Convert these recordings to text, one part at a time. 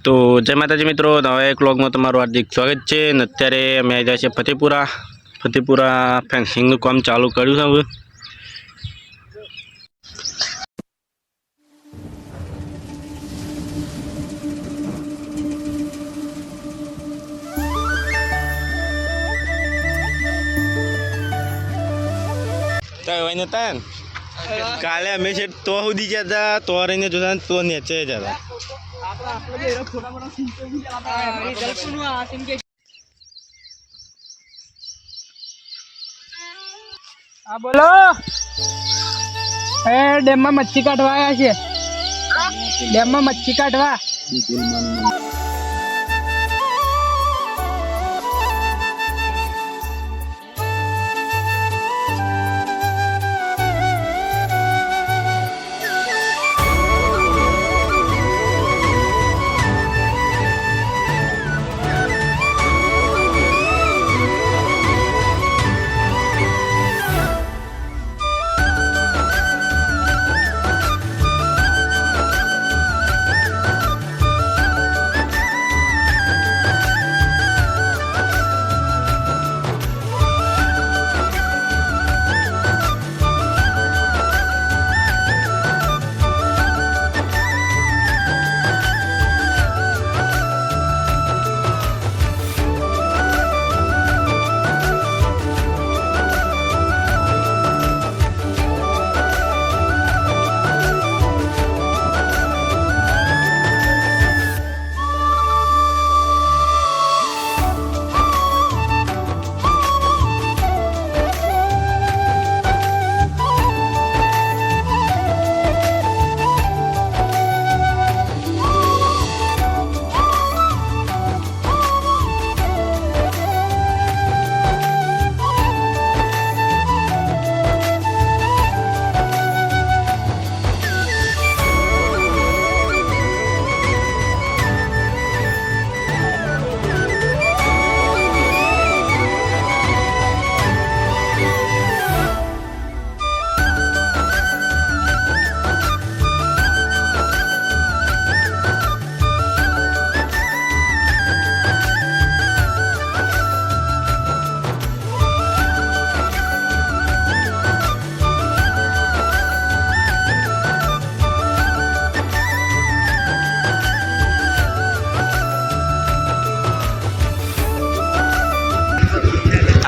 તો જય માતાજી મિત્રો, નવા એક વ્લોગમાં તમારું હાર્દિક સ્વાગત છે। અને અત્યારે અમે આવી ગયા છે ફતેપુરા ફેન્સિંગનું કામ ચાલુ કર્યું છે। હવે કાલે અમે છે તો સુધી જતા તો રહીને જોતા તો નીચે જતા। हाँ बोलो। डैम में मच्छी काटवा आया छे। डैम में मच्छी काटवा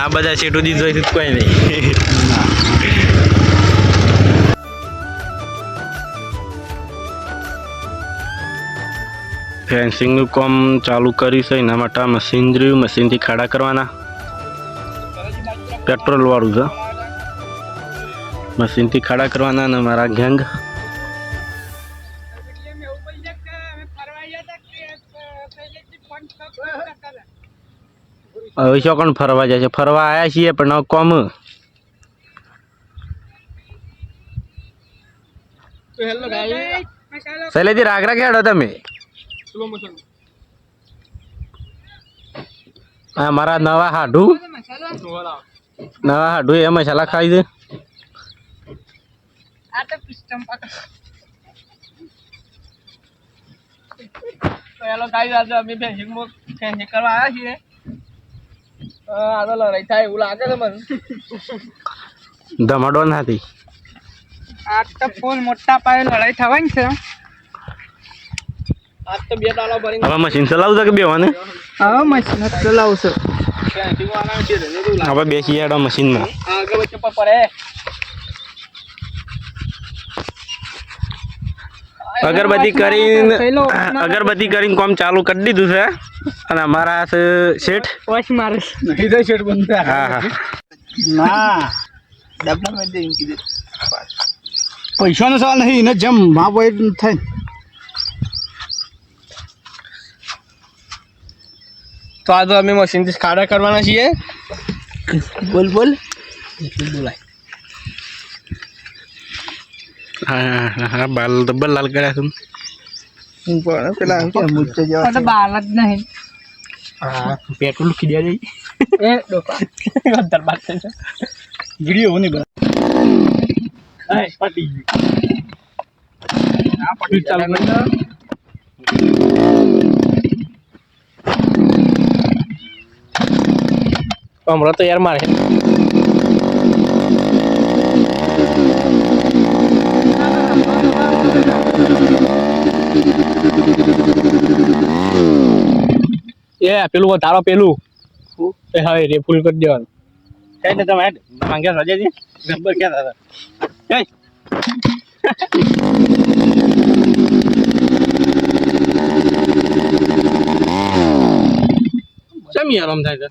આ બધા છેટું દીધો છે કોઈ નહીં। ફેન્સિંગનું કામ ચાલુ કર્યું છે। એના માટે મશીનથી ખાડા કરવાના। પેટ્રોલ વાળું છે, મશીનથી ખાડા કરવાના। અને મારા ગેંગ હવે શું કોણ ફરવા જાય છે? ફરવા આવ્યા છીએ પણ કોમ શૈલેજી રાગરા ખેડો તમે। હા મારા નવા હાડું એ મસાલા ખાઈ છે। હેલો ગાઈસ, આજે અમે ફેન્સિંગ કરવા આવ્યા છીએ। આ તો લડાઈ થાય એવું લાગે છે મને। ધમાડો નથી, આ તો ફૂલ મોટા પાયે લડાઈ થવાની છે। આજ તો બે ડાલા ભરીને હવે મશીન ચલાવશે કે બેવાને? હા મશીન ચલાવશે। હવે બેસી યાડો મશીનમાં। આગળ વચ્ચે પર પડે અગરબત્તી કરીને કામ ચાલુ કરી દીધું છે। અને અમારા શેઠ વોશ મારે નહીં તો શેઠ બનતા। હા હા ના ડબલા મેં દે ઇનકી દે પૈસાનો સવાલ નહીં, એને જેમ માપ હોય થાય। તો આ તો અમે મશીનથી ખાડા કરવાના છીએ। બોલ બોલાય। હા બાલ ડબલ લાલ કર્યા છે। પેલા બાલ જ નહીં, પેટ્રોલ ખીદ્યા જઈ એ ડોપા અંદર બાત છે વિડિયો હોની બના એ પટી આ પટી ચાલુ કરી હમણાં તો યાર મારે એ પેલું વધારો પેલું એ હવે રે ફૂલ કરી દેવાનું કઈ ને તમે હેડ માંગ્યા રજાજી નંબર ક્યાં હતા કઈ સમી આરામ થાય છે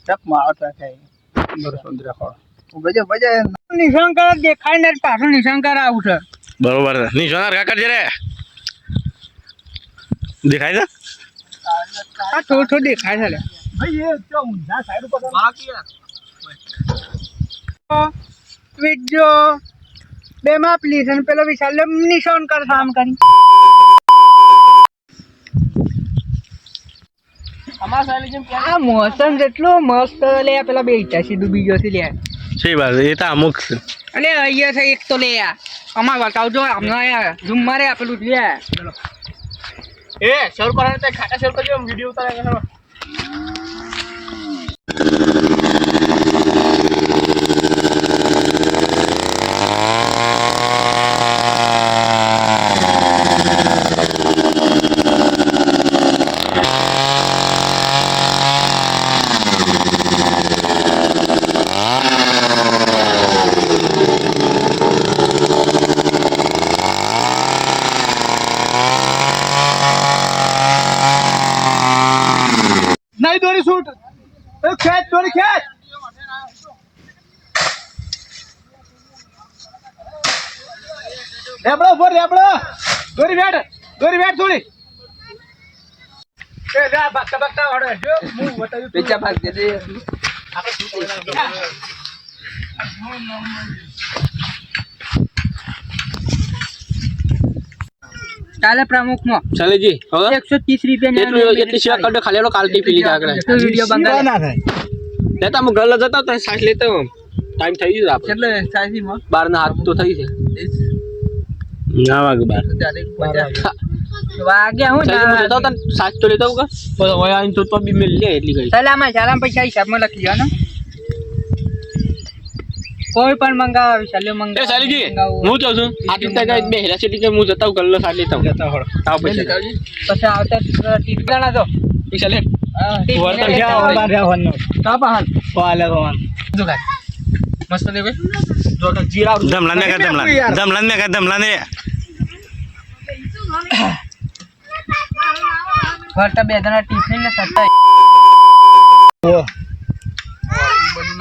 ચક મારો થાય બરોબર સુંદર ખોળ બજે બજે નિશાન કર દેખાય ને પાછળ નિશાન કર આવું છે બરોબર છે નિશાન કાકા જરે દેખાય છે આ થોડું થોડું દેખાય છે લે ભાઈ એ તો ઊંધા સાઈડ ઉપર બાકી વિડિયો બે માં પ્લીઝ અને પેલો વિશાલ નિશાન કર કામ કરી આ મોસમ જેટલો મસ્ત લે પેલા બેઠા સીધું બીજો થી લે સહી વાત છે એ તો અમુક છે અલે અહીંયા છે એક તો લે અમાર બતાવજો હમણાં ઝૂમ મારે આપેલું લે એ શરૂ કરવાનું તે ખાટા શરૂ કરજો વિડિયો ઉતારે છે नहीं दोरी शूट खेच दोरी खेच रेबड़ो फोर रेबड़ो दोरी बैठ थोड़ी ए जा बक्का ओडे जो मुंह बतायो पीछे भाग दे दे કાલે પ્રમુખમાં ચાલે જી હવે 130 રૂપિયા એટલી સેવા કરજો ખાલી એનો કાલ ટીપી લીધા આગળ વિડિયો બંગાળ ના થાય લેતા હું ઘર જતા તો સાસ લેતો ટાઈમ થઈ ગયો આપણે એટલે સાઈઝમાં 12 ના હાથ તો થઈ છે ના વાગે 12 વાગ્યા હું સાઈઝ લેતો તો સાસ તો લેતો કે પછી ઓય આઈન તો બી મેલ લે એટલી ગઈ સલામાં સલામ પૈસા હિસાબમાં લખી જાવ ને કોઈ પણ મંગાવો વિશાલ્યો મંગાવો એ સાલીજી હું કહું છું આટલી તક બે હેરા સિટી કે હું જતા હું ગલ્લો સાલી લેતા જતા હોળ આવ પૈસા પછી આવતા ટીકડાના તો પૈસા લે વર્તન ક્યાં ઓલા રહેવાનું કા પાહન પાલે રોવાન જો કાઈ મસ્ત ને ભાઈ જો કે જીરા દમલા ને કા દમલા ને વર્તા બે જણા ટિફિન ને સટ્ટા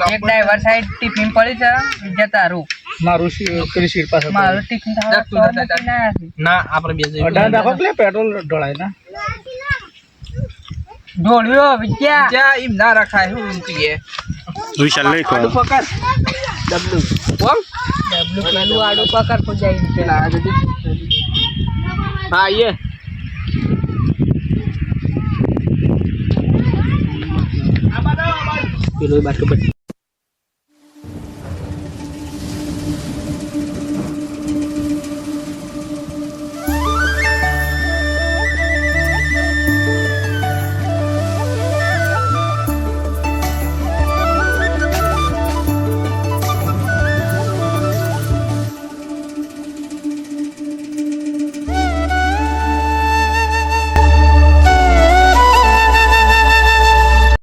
એક ડ્રાઈવર સાઈડ ટિફિન પડી છે બીજા તારું મારું પેલી સીટ પાસે મારું ટિફિન ના આપણે બે અઢાર રાખો એટલે પેટ્રોલ ઢોળાય ના ઢોળ્યો વિદ્યા ત્યાં એમ ના રખાય હું એમ કહીએ વિશાલ લઈ કો પકડ ડબલું બોલ ડબલું પેલું આડું પકડ તો જાય પેલા હા ये પેલો બાટલો